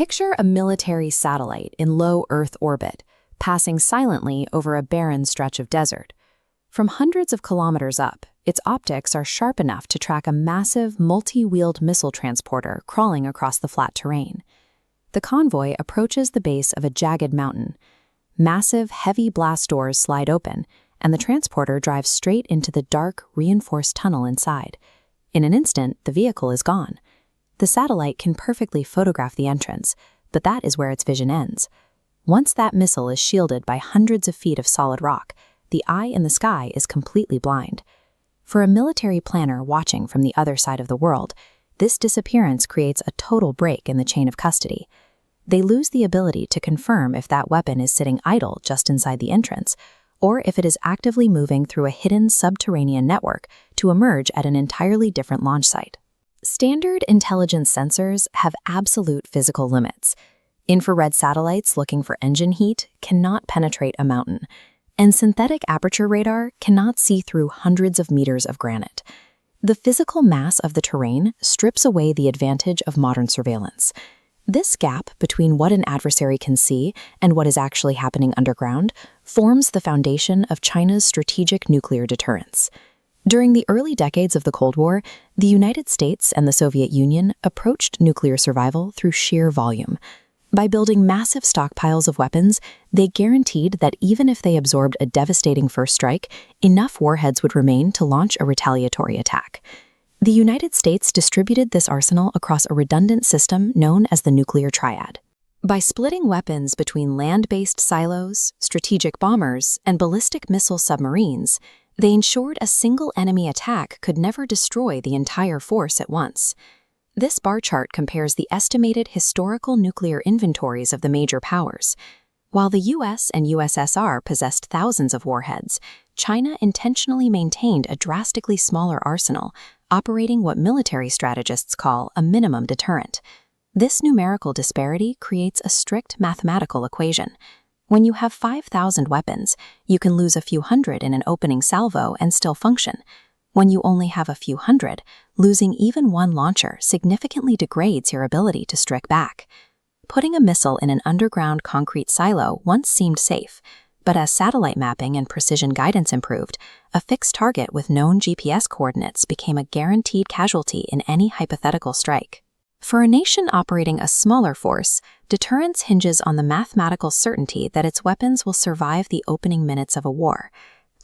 Picture a military satellite in low Earth orbit, passing silently over a barren stretch of desert. From hundreds of kilometers up, its optics are sharp enough to track a massive, multi-wheeled missile transporter crawling across the flat terrain. The convoy approaches the base of a jagged mountain. Massive, heavy blast doors slide open, and the transporter drives straight into the dark, reinforced tunnel inside. In an instant, the vehicle is gone. The satellite can perfectly photograph the entrance, but that is where its vision ends. Once that missile is shielded by hundreds of feet of solid rock, the eye in the sky is completely blind. For a military planner watching from the other side of the world, this disappearance creates a total break in the chain of custody. They lose the ability to confirm if that weapon is sitting idle just inside the entrance, or if it is actively moving through a hidden subterranean network to emerge at an entirely different launch site. Standard intelligence sensors have absolute physical limits. Infrared satellites looking for engine heat cannot penetrate a mountain, and synthetic aperture radar cannot see through hundreds of meters of granite. The physical mass of the terrain strips away the advantage of modern surveillance. This gap between what an adversary can see and what is actually happening underground forms the foundation of China's strategic nuclear deterrence. During the early decades of the Cold War, the United States and the Soviet Union approached nuclear survival through sheer volume. By building massive stockpiles of weapons, they guaranteed that even if they absorbed a devastating first strike, enough warheads would remain to launch a retaliatory attack. The United States distributed this arsenal across a redundant system known as the nuclear triad. By splitting weapons between land-based silos, strategic bombers, and ballistic missile submarines, they ensured a single enemy attack could never destroy the entire force at once. This bar chart compares the estimated historical nuclear inventories of the major powers. While the US and USSR possessed thousands of warheads, China intentionally maintained a drastically smaller arsenal, operating what military strategists call a minimum deterrent. This numerical disparity creates a strict mathematical equation. When you have 5,000 weapons, you can lose a few hundred in an opening salvo and still function. When you only have a few hundred, losing even one launcher significantly degrades your ability to strike back. Putting a missile in an underground concrete silo once seemed safe, but as satellite mapping and precision guidance improved, a fixed target with known GPS coordinates became a guaranteed casualty in any hypothetical strike. For a nation operating a smaller force, deterrence hinges on the mathematical certainty that its weapons will survive the opening minutes of a war.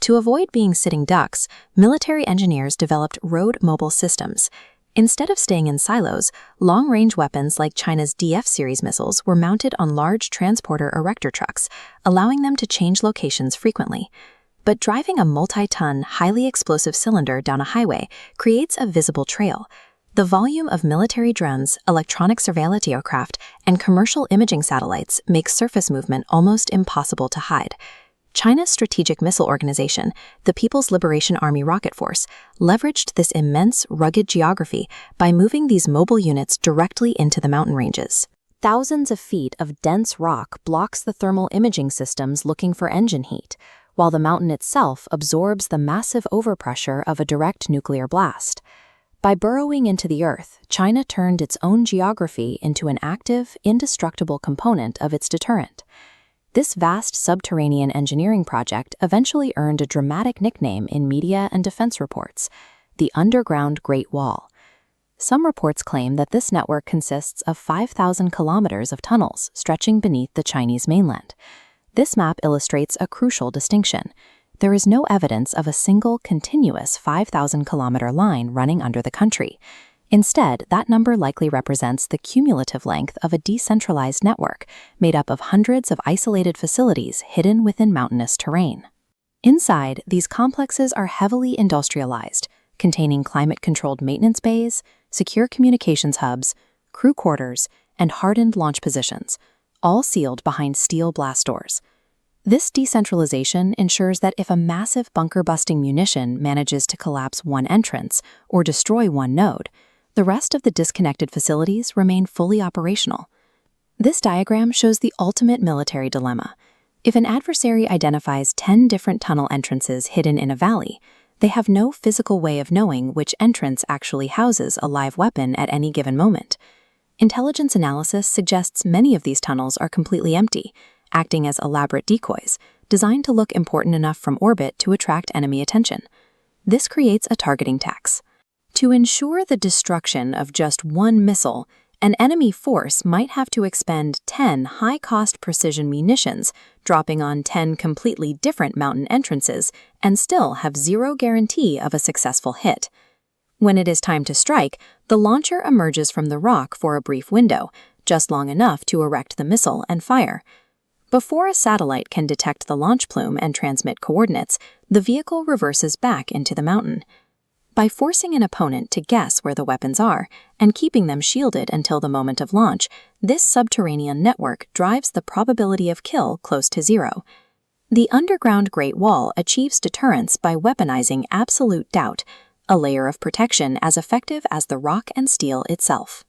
To avoid being sitting ducks, military engineers developed road-mobile systems. Instead of staying in silos, long-range weapons like China's DF-series missiles were mounted on large transporter erector trucks, allowing them to change locations frequently. But driving a multi-ton, highly explosive cylinder down a highway creates a visible trail. The volume of military drones, electronic surveillance aircraft, and commercial imaging satellites makes surface movement almost impossible to hide. China's strategic missile organization, the People's Liberation Army Rocket Force, leveraged this immense, rugged geography by moving these mobile units directly into the mountain ranges. Thousands of feet of dense rock blocks the thermal imaging systems looking for engine heat, while the mountain itself absorbs the massive overpressure of a direct nuclear blast. By burrowing into the earth, China turned its own geography into an active, indestructible component of its deterrent. This vast subterranean engineering project eventually earned a dramatic nickname in media and defense reports, the Underground Great Wall. Some reports claim that this network consists of 5,000 kilometers of tunnels stretching beneath the Chinese mainland. This map illustrates a crucial distinction. There is no evidence of a single continuous 5,000-kilometer line running under the country. Instead, that number likely represents the cumulative length of a decentralized network made up of hundreds of isolated facilities hidden within mountainous terrain. Inside, these complexes are heavily industrialized, containing climate-controlled maintenance bays, secure communications hubs, crew quarters, and hardened launch positions, all sealed behind steel blast doors. This decentralization ensures that if a massive bunker-busting munition manages to collapse one entrance or destroy one node, the rest of the disconnected facilities remain fully operational. This diagram shows the ultimate military dilemma. If an adversary identifies 10 different tunnel entrances hidden in a valley, they have no physical way of knowing which entrance actually houses a live weapon at any given moment. Intelligence analysis suggests many of these tunnels are completely empty, acting as elaborate decoys, designed to look important enough from orbit to attract enemy attention. This creates a targeting tax. To ensure the destruction of just one missile, an enemy force might have to expend 10 high-cost precision munitions, dropping on 10 completely different mountain entrances, and still have zero guarantee of a successful hit. When it is time to strike, the launcher emerges from the rock for a brief window, just long enough to erect the missile and fire. Before a satellite can detect the launch plume and transmit coordinates, the vehicle reverses back into the mountain. By forcing an opponent to guess where the weapons are and keeping them shielded until the moment of launch, this subterranean network drives the probability of kill close to zero. The underground Great Wall achieves deterrence by weaponizing absolute doubt, a layer of protection as effective as the rock and steel itself.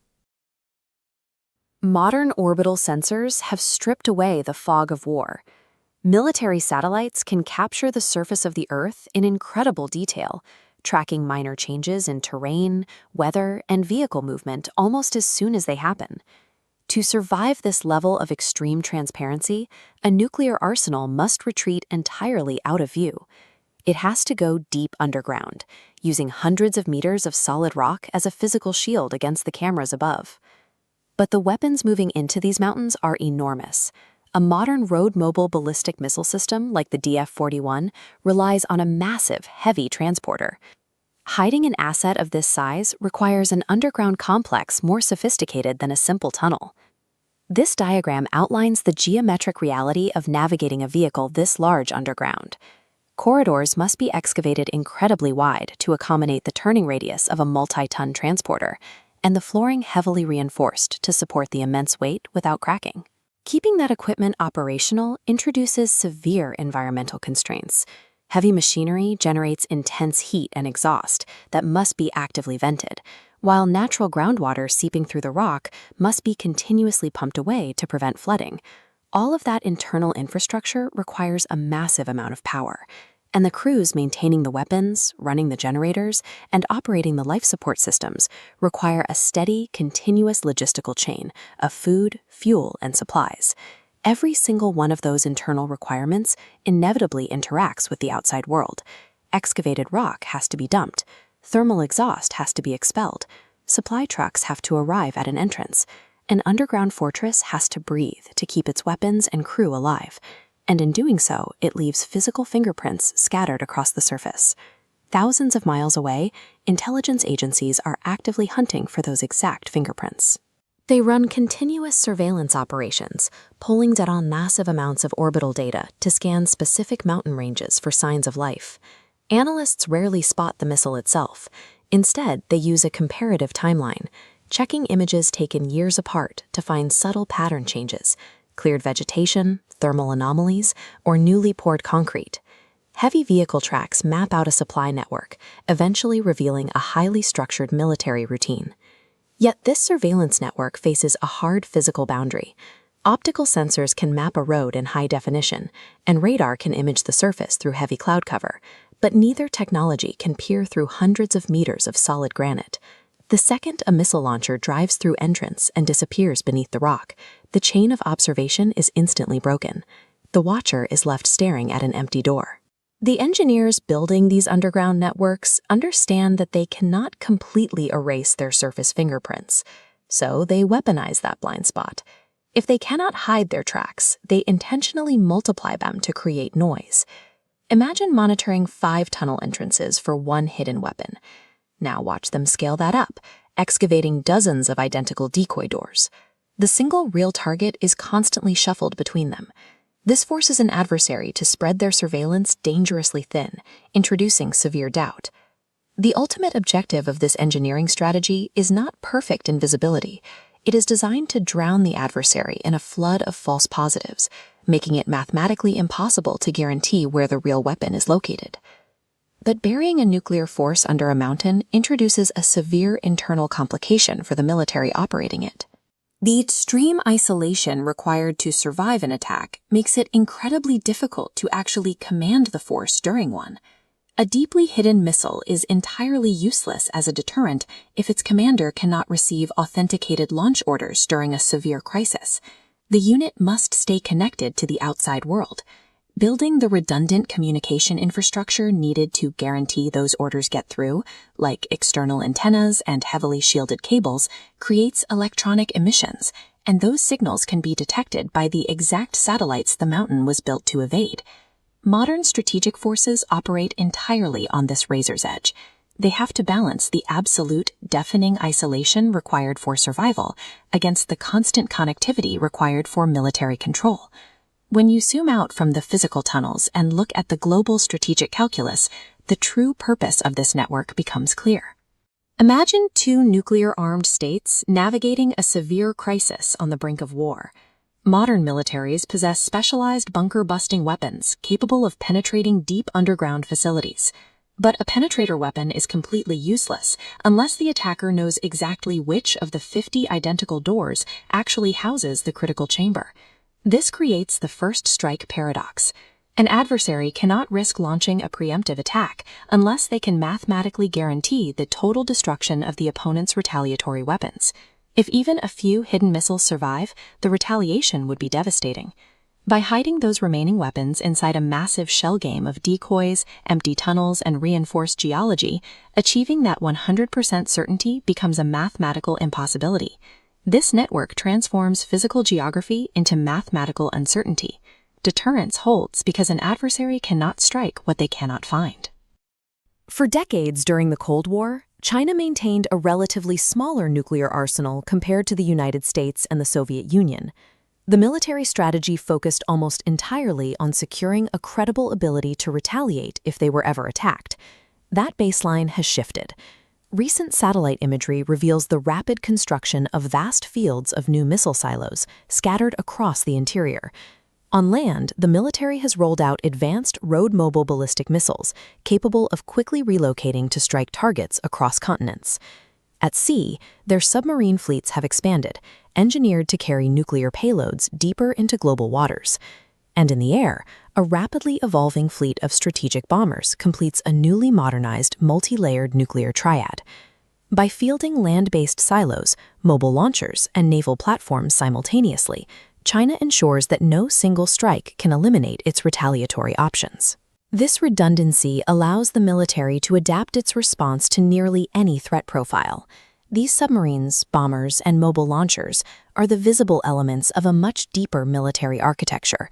Modern orbital sensors have stripped away the fog of war. Military satellites can capture the surface of the Earth in incredible detail, tracking minor changes in terrain, weather, and vehicle movement almost as soon as they happen. To survive this level of extreme transparency, a nuclear arsenal must retreat entirely out of view. It has to go deep underground, using hundreds of meters of solid rock as a physical shield against the cameras above. But the weapons moving into these mountains are enormous. A modern road-mobile ballistic missile system like the DF-41 relies on a massive, heavy transporter. Hiding an asset of this size requires an underground complex more sophisticated than a simple tunnel. This diagram outlines the geometric reality of navigating a vehicle this large underground. Corridors must be excavated incredibly wide to accommodate the turning radius of a multi-ton transporter, and the flooring heavily reinforced to support the immense weight without cracking. Keeping that equipment operational introduces severe environmental constraints. Heavy machinery generates intense heat and exhaust that must be actively vented, while natural groundwater seeping through the rock must be continuously pumped away to prevent flooding. All of that internal infrastructure requires a massive amount of power, and the crews maintaining the weapons, running the generators, and operating the life support systems require a steady, continuous logistical chain of food, fuel, and supplies. Every single one of those internal requirements inevitably interacts with the outside world. Excavated rock has to be dumped. Thermal exhaust has to be expelled. Supply trucks have to arrive at an entrance. An underground fortress has to breathe to keep its weapons and crew alive. And in doing so, it leaves physical fingerprints scattered across the surface. Thousands of miles away, intelligence agencies are actively hunting for those exact fingerprints. They run continuous surveillance operations, pulling down massive amounts of orbital data to scan specific mountain ranges for signs of life. Analysts rarely spot the missile itself. Instead, they use a comparative timeline, checking images taken years apart to find subtle pattern changes, cleared vegetation, thermal anomalies, or newly poured concrete. Heavy vehicle tracks map out a supply network, eventually revealing a highly structured military routine. Yet this surveillance network faces a hard physical boundary. Optical sensors can map a road in high definition, and radar can image the surface through heavy cloud cover, but neither technology can peer through hundreds of meters of solid granite. The second a missile launcher drives through entrance and disappears beneath the rock, the chain of observation is instantly broken. The watcher is left staring at an empty door. The engineers building these underground networks understand that they cannot completely erase their surface fingerprints, so they weaponize that blind spot. If they cannot hide their tracks, they intentionally multiply them to create noise. Imagine monitoring 5 tunnel entrances for one hidden weapon. Now watch them scale that up, excavating dozens of identical decoy doors. The single real target is constantly shuffled between them. This forces an adversary to spread their surveillance dangerously thin, introducing severe doubt. The ultimate objective of this engineering strategy is not perfect invisibility. It is designed to drown the adversary in a flood of false positives, making it mathematically impossible to guarantee where the real weapon is located. But burying a nuclear force under a mountain introduces a severe internal complication for the military operating it. The extreme isolation required to survive an attack makes it incredibly difficult to actually command the force during one. A deeply hidden missile is entirely useless as a deterrent if its commander cannot receive authenticated launch orders during a severe crisis. The unit must stay connected to the outside world. Building the redundant communication infrastructure needed to guarantee those orders get through, like external antennas and heavily shielded cables, creates electronic emissions, and those signals can be detected by the exact satellites the mountain was built to evade. Modern strategic forces operate entirely on this razor's edge. They have to balance the absolute, deafening isolation required for survival against the constant connectivity required for military control. When you zoom out from the physical tunnels and look at the global strategic calculus, the true purpose of this network becomes clear. Imagine two nuclear-armed states navigating a severe crisis on the brink of war. Modern militaries possess specialized bunker-busting weapons capable of penetrating deep underground facilities. But a penetrator weapon is completely useless unless the attacker knows exactly which of the 50 identical doors actually houses the critical chamber. This creates the first strike paradox. An adversary cannot risk launching a preemptive attack unless they can mathematically guarantee the total destruction of the opponent's retaliatory weapons. If even a few hidden missiles survive, the retaliation would be devastating. By hiding those remaining weapons inside a massive shell game of decoys, empty tunnels, and reinforced geology, achieving that 100% certainty becomes a mathematical impossibility. This network transforms physical geography into mathematical uncertainty. Deterrence holds because an adversary cannot strike what they cannot find. For decades during the Cold War, China maintained a relatively smaller nuclear arsenal compared to the United States and the Soviet Union. The military strategy focused almost entirely on securing a credible ability to retaliate if they were ever attacked. That baseline has shifted. Recent satellite imagery reveals the rapid construction of vast fields of new missile silos scattered across the interior. On land, the military has rolled out advanced road-mobile ballistic missiles capable of quickly relocating to strike targets across continents. At sea, their submarine fleets have expanded, engineered to carry nuclear payloads deeper into global waters. And in the air, a rapidly evolving fleet of strategic bombers completes a newly modernized, multi-layered nuclear triad. By fielding land-based silos, mobile launchers, and naval platforms simultaneously, China ensures that no single strike can eliminate its retaliatory options. This redundancy allows the military to adapt its response to nearly any threat profile. These submarines, bombers, and mobile launchers are the visible elements of a much deeper military architecture.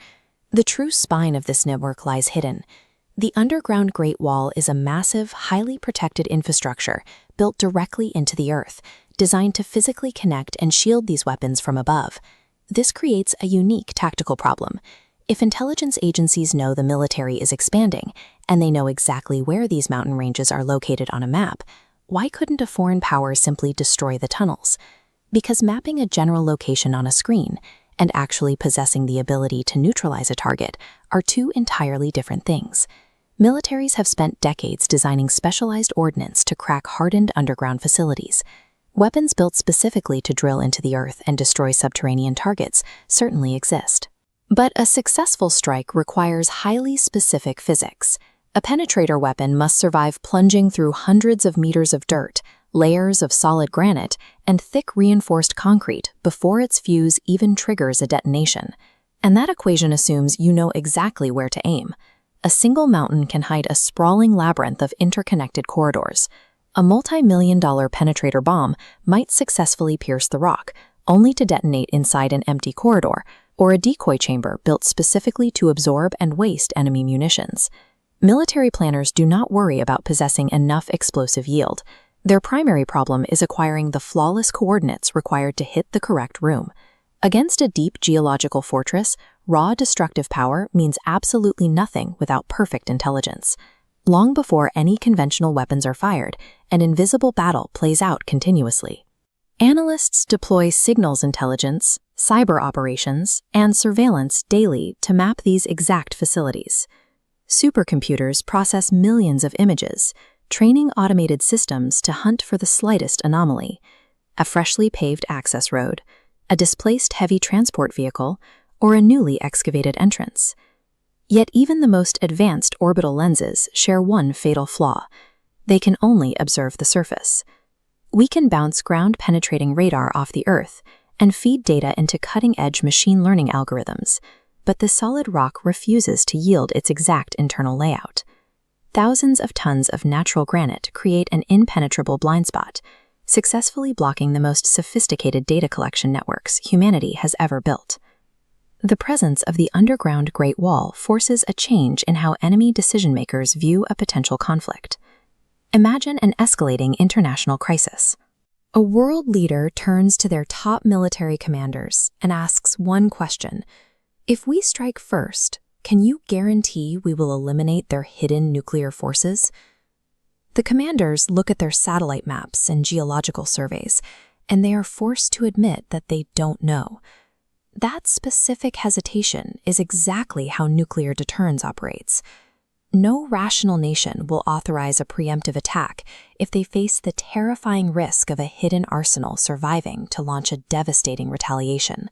The true spine of this network lies hidden. The underground Great Wall is a massive, highly protected infrastructure built directly into the earth, designed to physically connect and shield these weapons from above. This creates a unique tactical problem. If intelligence agencies know the military is expanding, and they know exactly where these mountain ranges are located on a map, why couldn't a foreign power simply destroy the tunnels? Because mapping a general location on a screen and actually possessing the ability to neutralize a target are two entirely different things. Militaries have spent decades designing specialized ordnance to crack hardened underground facilities. Weapons built specifically to drill into the earth and destroy subterranean targets certainly exist. But a successful strike requires highly specific physics. A penetrator weapon must survive plunging through hundreds of meters of dirt, layers of solid granite, and thick reinforced concrete before its fuse even triggers a detonation. And that equation assumes you know exactly where to aim. A single mountain can hide a sprawling labyrinth of interconnected corridors. A multi-million-dollar penetrator bomb might successfully pierce the rock, only to detonate inside an empty corridor, or a decoy chamber built specifically to absorb and waste enemy munitions. Military planners do not worry about possessing enough explosive yield. Their primary problem is acquiring the flawless coordinates required to hit the correct room. Against a deep geological fortress, raw destructive power means absolutely nothing without perfect intelligence. Long before any conventional weapons are fired, an invisible battle plays out continuously. Analysts deploy signals intelligence, cyber operations, and surveillance daily to map these exact facilities. Supercomputers process millions of images, training automated systems to hunt for the slightest anomaly. A freshly paved access road, a displaced heavy transport vehicle, or a newly excavated entrance. Yet even the most advanced orbital lenses share one fatal flaw. They can only observe the surface. We can bounce ground-penetrating radar off the Earth and feed data into cutting-edge machine learning algorithms, but the solid rock refuses to yield its exact internal layout. Thousands of tons of natural granite create an impenetrable blind spot, successfully blocking the most sophisticated data collection networks humanity has ever built. The presence of the underground Great Wall forces a change in how enemy decision-makers view a potential conflict. Imagine an escalating international crisis. A world leader turns to their top military commanders and asks one question: if we strike first, can you guarantee we will eliminate their hidden nuclear forces? The commanders look at their satellite maps and geological surveys, and they are forced to admit that they don't know. That specific hesitation is exactly how nuclear deterrence operates. No rational nation will authorize a preemptive attack if they face the terrifying risk of a hidden arsenal surviving to launch a devastating retaliation.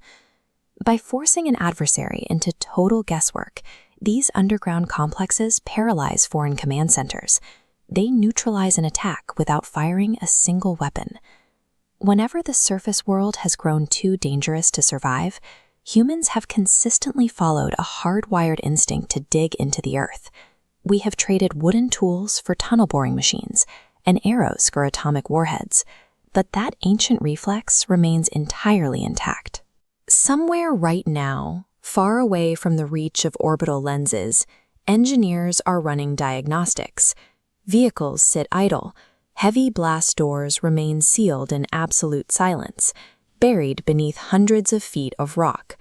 By forcing an adversary into total guesswork, these underground complexes paralyze foreign command centers. They neutralize an attack without firing a single weapon. Whenever the surface world has grown too dangerous to survive, humans have consistently followed a hardwired instinct to dig into the earth. We have traded wooden tools for tunnel boring machines and arrows for atomic warheads, but that ancient reflex remains entirely intact. Somewhere right now, far away from the reach of orbital lenses, engineers are running diagnostics. Vehicles sit idle. Heavy blast doors remain sealed in absolute silence, buried beneath hundreds of feet of rock.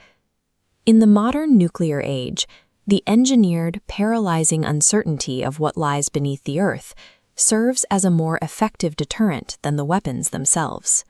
In the modern nuclear age, the engineered, paralyzing uncertainty of what lies beneath the Earth serves as a more effective deterrent than the weapons themselves.